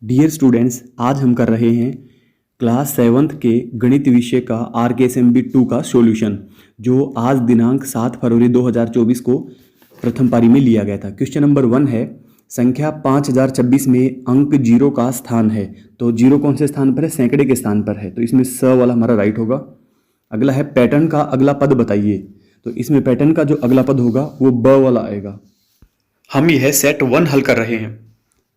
Dear students, आज हम कर रहे हैं क्लास 7th के गणित विषय का RKSMB 2 का सॉल्यूशन, जो आज दिनांक 7 फरवरी 2024 को प्रथम पारी में लिया गया था। क्वेश्चन नंबर 1 है, संख्या 5026 में अंक 0 का स्थान है। तो 0 कौन से स्थान पर है? सैकड़े के स्थान पर है, तो इसमें स वाला हमारा राइट होगा। अगला है, पैटर्न का अगला पद बताइए। तो इसमें पैटर्न का जो अगला पद होगा वो ब वाला आएगा। हम यह सेट 1 हल कर रहे हैं।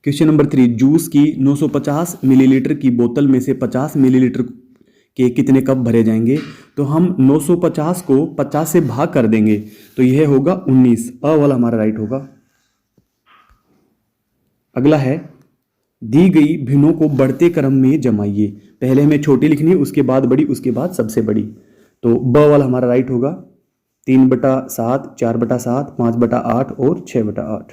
क्वेश्चन नंबर 3, जूस की 950 मिलीलीटर की बोतल में से 50 मिलीलीटर के कितने कप भरे जाएंगे? तो हम 950 को 50 से भाग कर देंगे, तो यह होगा 19। अ वाला हमारा राइट होगा। अगला है, दी गई भिन्नों को बढ़ते क्रम में जमाइए। पहले हमें छोटी लिखनी है, उसके बाद बड़ी, उसके बाद सबसे बड़ी। तो ब वाला हमारा राइट होगा। 3/7, 4/7, 5/8 और 6/8।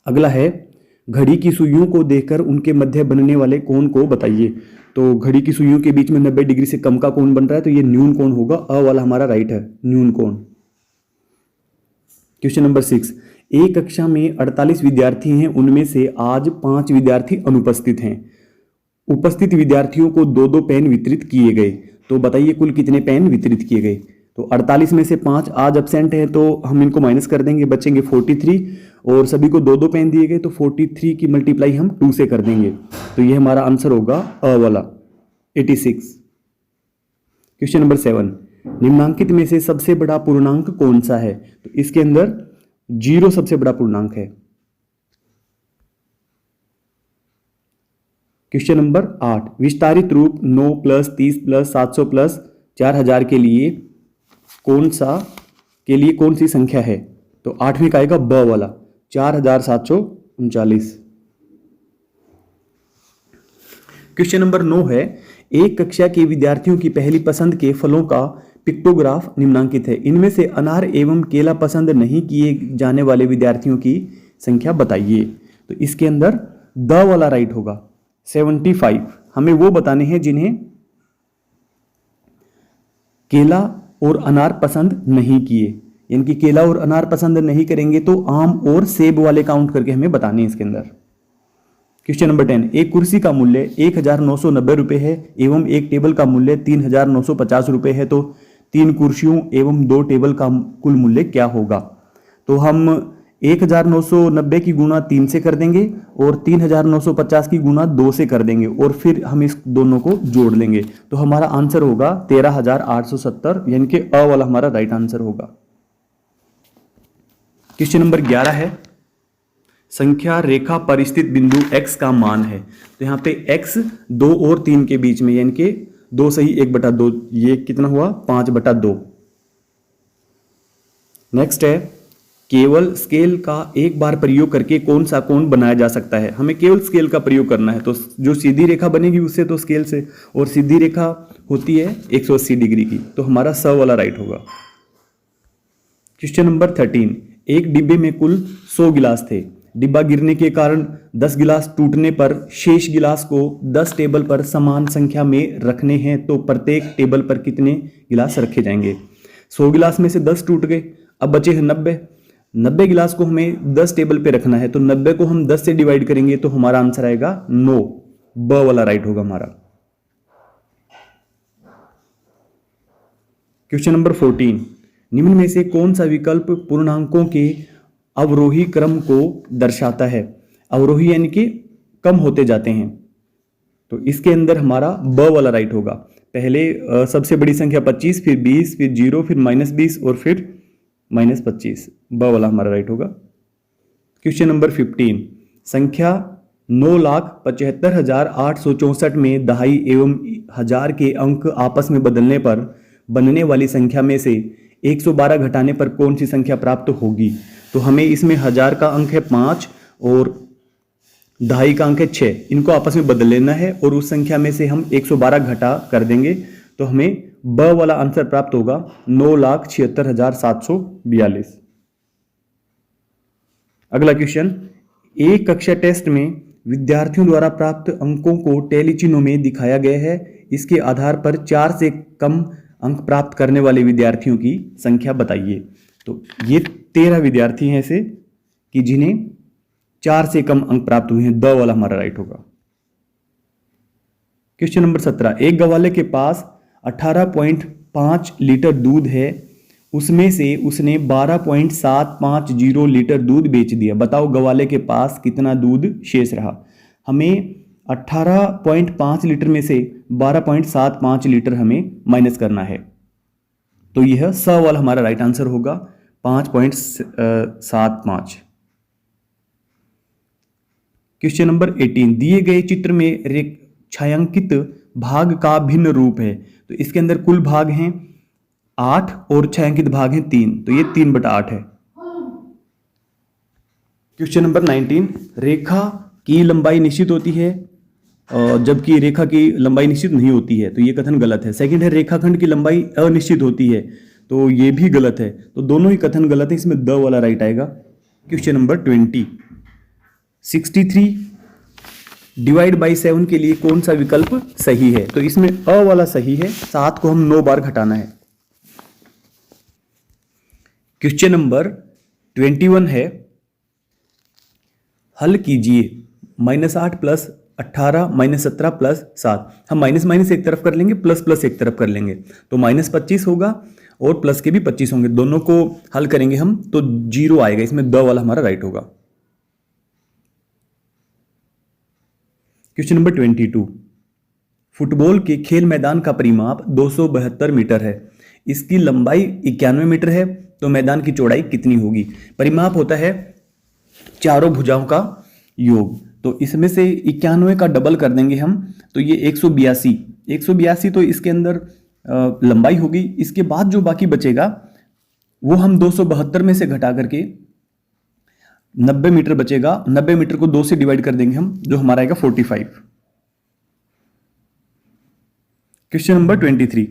अगला है, घड़ी की सुइयों को देखकर उनके मध्य बनने वाले कोण को बताइए। तो घड़ी की सुइयों के बीच में 90 डिग्री से कम का कोण बन रहा है, तो ये न्यून कोण होगा। अ वाला हमारा राइट है, न्यून कोण। क्वेश्चन नंबर 6, एक कक्षा में 48 विद्यार्थी हैं, उनमें से आज 5 विद्यार्थी अनुपस्थित हैं। उपस्थित विद्यार्थियों को 2-2 पेन वितरित किए गए। तो बताइए कुल कितने पेन वितरित किए गए? तो 48 में से 5 आज एब्सेंट हैं, तो हम इनको माइनस कर देंगे, बचेंगे 43, और सभी को 2-2 पेन दिए गए, तो 43 की मल्टीप्लाई हम 2 से कर देंगे। तो ये हमारा आंसर होगा अ वाला, 86। क्वेश्चन नंबर 7, निम्नांकित में से सबसे बड़ा पूर्णांक कौन सा है? तो इसके अंदर 0 सबसे बड़ा पूर्णांक है। क्वेश्चन नंबर 8, विस्तारित रूप 9 + 30 + 700 + 4000 के लिए कौन सी संख्या है? तो 8वीं का आएगा ब वाला, 4739। क्वेश्चन नंबर 9 है, एक कक्षा के विद्यार्थियों की पहली पसंद के फलों का पिक्टोग्राफ निम्नांकित है। इनमें से अनार एवं केला पसंद नहीं किए जाने वाले विद्यार्थियों की संख्या बताइए। तो इसके अंदर द वाला राइट होगा, 75। हमें वो बताने हैं जिन्हें केला और अनार पसंद नहीं किए, यानी कि केला और अनार पसंद नहीं करेंगे तो आम और सेब वाले काउंट करके हमें बताने हैं इसके अंदर। क्वेश्चन नंबर 10, एक कुर्सी का मूल्य 1990 रुपये है एवं एक टेबल का मूल्य 3950 रुपये है, तो 3 कुर्सियों एवं 2 टेबल का कुल मूल्य क्या होगा? तो हम 1990 की गुणा 3 से कर देंगे और 3950 की गुणा 2 से कर देंगे, और फिर हम इस दोनों को जोड़ लेंगे, तो हमारा आंसर होगा 13870, यानी कि अ वाला हमारा राइट आंसर होगा। क्वेश्चन नंबर 11 है, संख्या रेखा पर स्थित बिंदु x का मान है। तो यहाँ पे x 2 और 3 के बीच में, यानी कि 2 सही 1/2, ये कितना हुआ? 5/2। नेक्स्ट है, केवल स्केल का एक बार प्रयोग करके कौन सा कोण बनाया जा सकता है? हमें केवल स्केल का प्रयोग करना है, तो जो सीधी रेखा बनेगी उससे तो स्केल से, और सीधी रेखा होती है 180 डिग्री की, तो हमारा स वाला राइट होगा। क्वेश्चन नंबर 13, एक डिब्बे में कुल 100 गिलास थे। डिब्बा गिरने के कारण 10 गिलास टूटने पर शेष गिलास को 10 टेबल पर समान संख्या में रखने हैं, तो प्रत्येक टेबल पर कितने गिलास रखे जाएंगे? 100 गिलास में से 10 टूट गए, अब बचे हैं 90 गिलास को हमें 10 टेबल पे रखना है, तो 90 को हम 10 से डिवाइड करेंगे, तो हमारा आंसर आएगा 9। ब वाला राइट होगा हमारा। क्वेश्चन नंबर 14, निम्न में से कौन सा विकल्प पूर्णांकों के अवरोही क्रम को दर्शाता है? अवरोही यानी कि कम होते जाते हैं, तो इसके अंदर हमारा ब वाला राइट होगा। पहले सबसे बड़ी संख्या 25, फिर 20, फिर 0, फिर -20 और फिर -25। ब वाला हमारा राइट होगा। क्वेश्चन नंबर 15, संख्या 9,75,864 में दहाई एवं हजार के अंक आपस में बदलने पर बनने वाली संख्या में से 112 घटाने पर कौन सी संख्या प्राप्त होगी? तो हमें इसमें हजार का अंक है 5 और दहाई का अंक है 6, इनको आपस में बदल लेना है, और उस संख्या में से हम 112 घटा कर देंगे, तो हमें ब वाला आंसर प्राप्त होगा 9,76,742। अगला क्वेश्चन, एक कक्षा टेस्ट में विद्यार्थियों द्वारा प्राप्त अंकों को टैली चिन्हों में दिखाया गया है। इसके आधार पर 4 से कम अंक प्राप्त करने वाले विद्यार्थियों की संख्या बताइए। तो ये 13 विद्यार्थी हैं ऐसे कि जिन्हें 4 से कम अंक प्राप्त हुए हैं, द वाला हमारा राइट होगा। क्वेश्चन नंबर 17, एक गवाले के पास 18.5 लीटर दूध है, उसमें से उसने 12.750 लीटर दूध बेच दिया, बताओ गवाले के पास कितना दूध शेष रहा। हमें 18.5 लीटर में से 12.75 लीटर हमें माइनस करना है, तो यह स वाला हमारा राइट आंसर होगा 5.75। क्वेश्चन नंबर 18, दिए गए चित्र में छायांकित भाग का भिन्न रूप है, तो इसके अंदर कुल भाग हैं 8 और छायांकित भाग हैं 3, तो ये 3/8 है। क्वेश्चन नंबर 19, रेखा की लंबाई निश्चित होती है जबकि रेखा की लंबाई निश्चित नहीं होती है, तो ये कथन गलत है। सेकंड है रेखाखंड की लंबाई अनिश्चित होती है, तो ये भी गलत है। तो दोनों ही कथन गलत है, इसमें द वाला राइट आएगा। क्वेश्चन नंबर 20, 63 डिवाइड बाई 7 के लिए कौन सा विकल्प सही है, तो इसमें अ वाला सही है, 7 को हम 9 बार घटाना है। क्वेश्चन नंबर 21 है, हल कीजिए -8 + 18 -17 + 7, हम माइनस माइनस एक तरफ कर लेंगे, प्लस प्लस एक तरफ कर लेंगे, तो -25 होगा और प्लस के भी 25 होंगे, दोनों को हल करेंगे हम तो 0 आएगा, इसमें द वाला हमारा राइट होगा। क्वेश्चन नंबर 22, फुटबॉल के खेल मैदान का परिमाप 272 मीटर है, इसकी लंबाई 91 मीटर है, तो मैदान की चौड़ाई कितनी होगी। परिमाप होता है चारों भुजाओं का योग, तो इसमें से 91 का डबल कर देंगे हम, तो ये 182 तो इसके अंदर लंबाई होगी। इसके बाद जो बाकी बचेगा वो हम 272 में से घटा करके 90 मीटर बचेगा, 90 मीटर को 2 से डिवाइड कर देंगे हम, जो हमारा आएगा 45। क्वेश्चन नंबर 23,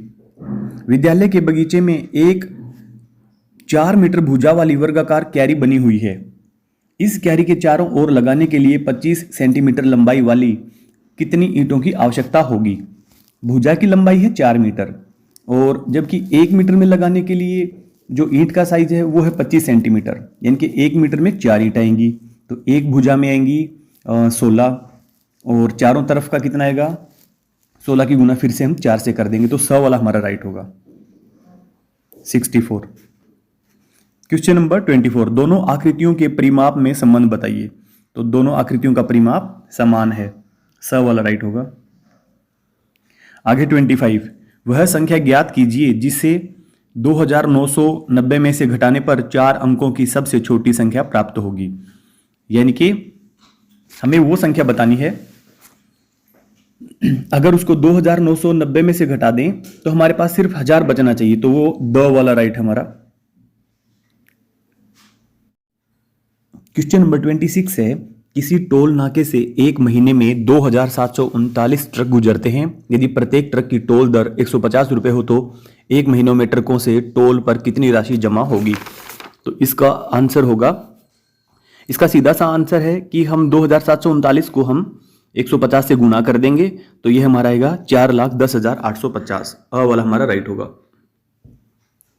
विद्यालय के बगीचे में एक 4 मीटर भुजा वाली वर्गाकार क्यारी बनी हुई है, इस क्यारी के चारों ओर लगाने के लिए 25 सेंटीमीटर लंबाई वाली कितनी ईंटों की आवश्यकता होगी। भुजा की लंबाई है 4 मीटर और जबकि 1 मीटर में लगाने के लिए जो ईंट का साइज है वो है 25 सेंटीमीटर, यानी कि 1 मीटर में 4 ईंट आएंगी, तो एक भुजा में आएंगी 16 और चारों तरफ का कितना आएगा 16 की गुना फिर से हम 4 से कर देंगे, तो 100 वाला हमारा राइट होगा 64। क्वेश्चन नंबर 24, दोनों आकृतियों के परिमाप में संबंध बताइए, तो दोनों आकृतियों का परिमाप समान है, 100 वाला राइट होगा। आगे 25, वह संख्या ज्ञात कीजिए जिसे 2990 में से घटाने पर 4 अंकों की सबसे छोटी संख्या प्राप्त होगी, यानी कि हमें वो संख्या बतानी है, अगर उसको 2990 में से घटा दें तो हमारे पास सिर्फ 1000 बचना चाहिए, तो वो द वाला राइट हमारा। क्वेश्चन नंबर 26 है, किसी टोल नाके से एक महीने में 2739 ट्रक गुजरते हैं, यदि प्रत्येक ट्रक की टोल दर 150 रुपये हो तो एक महीनों में ट्रकों से टोल पर कितनी राशि जमा होगी। तो इसका आंसर होगा, इसका सीधा सा आंसर है कि हम 2739 को हम 150 से गुना कर देंगे, तो यह हमारा आएगा 4,10,850, अ वाला हमारा राइट होगा।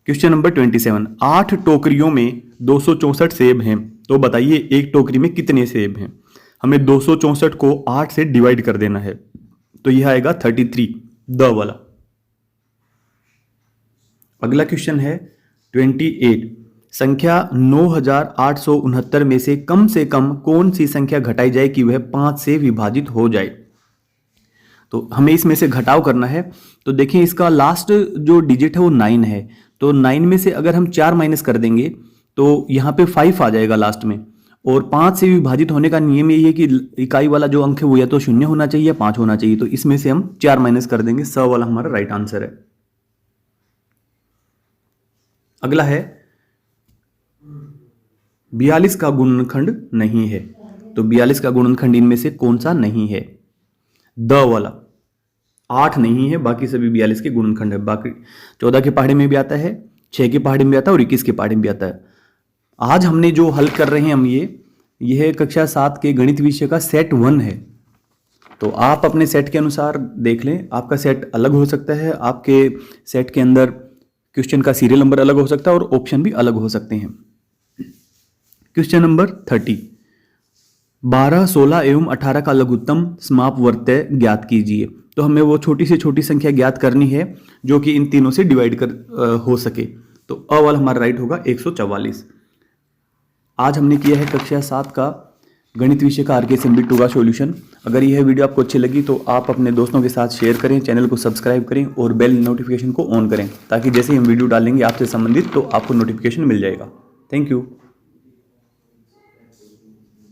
क्वेश्चन नंबर 27, 8 टोकरियों में 264 सेब हैं, तो बताइए एक टोकरी में कितने सेब हैं। हमें 264 को 8 से डिवाइड कर देना है, तो यह आएगा 33, द वाला। अगला क्वेश्चन है 28, संख्या 9869 में से कम कौन सी संख्या घटाई जाए कि वह 5 से विभाजित हो जाए। तो हमें इसमें से घटाव करना है, तो देखिए इसका लास्ट जो डिजिट है वो 9 है, तो 9 में से अगर हम 4 माइनस कर देंगे तो यहाँ पे 5 आ जाएगा लास्ट में, और 5 से विभाजित होने का नियम यही है कि इकाई वाला जो अंक है वो या तो 0 होना चाहिए या 5 होना चाहिए, तो इसमें से हम 4 माइनस कर देंगे, 100 वाला हमारा राइट आंसर है। अगला है 42 का गुणनखंड नहीं है, तो 42 का गुणनखंड इनमें से कौन सा नहीं है, द वाला। 8 नहीं है, बाकी सभी 42 के गुणनखंड है, बाकी 14 के पहाड़े में भी आता है, 6 के पहाड़े में भी आता है और 21 के पहाड़े में भी आता है। आज हमने जो हल कर रहे हैं हम यह कक्षा 7 के गणित विषय का सेट 1 है, तो आप अपने सेट के अनुसार देख लें, आपका सेट अलग हो सकता है, आपके सेट के अंदर क्वेश्चन का सीरियल नंबर अलग हो सकता है और ऑप्शन भी अलग हो सकते हैं। क्वेश्चन नंबर 30, 12, 16 एवं 18 का लघुत्तम समाप वर्त्य ज्ञात कीजिए। तो हमें वो छोटी से छोटी संख्या ज्ञात करनी है जो कि इन तीनों से डिवाइड हो सके। तो अ वाला हमारा राइट होगा 144। आज हमने किया है कक्षा 7 का गणित विषय का आरकेएसएमबी 2 का सॉल्यूशन। अगर यह वीडियो आपको अच्छी लगी तो आप अपने दोस्तों के साथ शेयर करें, चैनल को सब्सक्राइब करें और बेल नोटिफिकेशन को ऑन करें, ताकि जैसे ही हम वीडियो डालेंगे आपसे संबंधित तो आपको नोटिफिकेशन मिल जाएगा। Thank you.